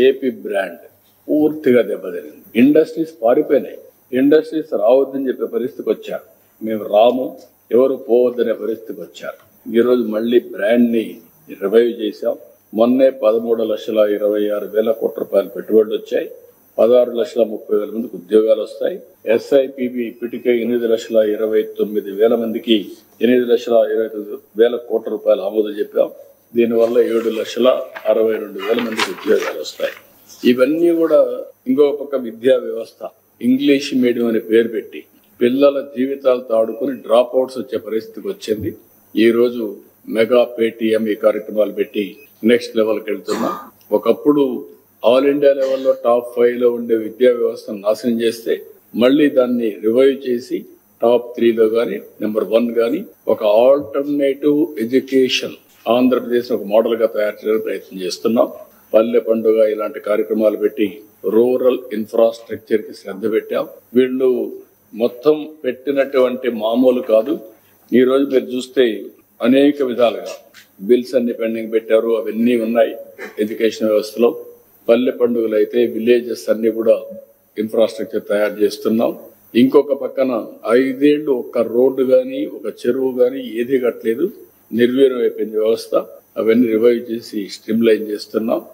AP brand పూర్తిగా దెబ్బతినింది. Industries పారిపోయినాయి. Industries రావద్దని చెప్పే పరిస్థితికి వచ్చారు. మేము రాము, ఎవరు పోవద్దనే పరిస్థితికి వచ్చారు. ఈరోజు మళ్ళీ బ్రాండ్ని రివైవ్ చేశాం. మొన్నే 13,26,000 కోట్ల రూపాయలు పెట్టుబడులు వచ్చాయి. 16,30,000 మందికి ఉద్యోగాలు వస్తాయి. SIPB ఇప్పటికే 8,29,000 మందికి 8,29,000 కోట్ల రూపాయలు ఆమోదం చెప్పాం. దీనివల్ల 7,62,000 మందికి ఉద్యోగాలు వస్తాయి. ఇవన్నీ కూడా ఇంకొక పక్క విద్యా వ్యవస్థ ఇంగ్లీష్ మీడియం అనే పేరు పెట్టి పిల్లల జీవితాలతో ఆడుకుని డ్రాప్ అవుట్స్ వచ్చే పరిస్థితికి వచ్చింది. ఈ రోజు మెగా పేటీఎం ఈ కార్యక్రమాలు పెట్టి నెక్స్ట్ లెవెల్కి వెళ్తున్నాం. ఒకప్పుడు ఆల్ ఇండియా లెవెల్లో టాప్ 5లో ఉండే విద్యా వ్యవస్థను నాశనం చేస్తే మళ్ళీ దాన్ని రివైవ్ చేసి టాప్ 3లో కానీ నెంబర్ 1 కానీ ఒక ఆల్టర్నేటివ్ ఎడ్యుకేషన్ ఆంధ్రప్రదేశ్ ఒక మోడల్ గా తయారు చేయడానికి ప్రయత్నం చేస్తున్నాం. పల్లె పండుగ ఇలాంటి కార్యక్రమాలు పెట్టి రూరల్ ఇన్ఫ్రాస్ట్రక్చర్ కి శ్రద్ధ పెట్టాం. వీళ్ళు మొత్తం పెట్టినటువంటి మామూలు కాదు. ఈ రోజు మీరు చూస్తే అనేక విధాలుగా బిల్స్ అన్ని పెండింగ్ పెట్టారు. అవన్నీ ఉన్నాయి ఎడ్యుకేషన్ వ్యవస్థలో. పల్లె పండుగలు అయితే విలేజెస్ అన్ని కూడా ఇన్ఫ్రాస్ట్రక్చర్ తయారు చేస్తున్నాం. ఇంకొక పక్కన 5 ఏళ్లు ఒక రోడ్డు గాని ఒక చెరువు గాని ఏది కట్టలేదు. నిర్వీర్యం అయిపోయింది వ్యవస్థ. అవన్నీ రివైవ్ చేసి స్ట్రీమ్ లైన్ చేస్తున్నాం.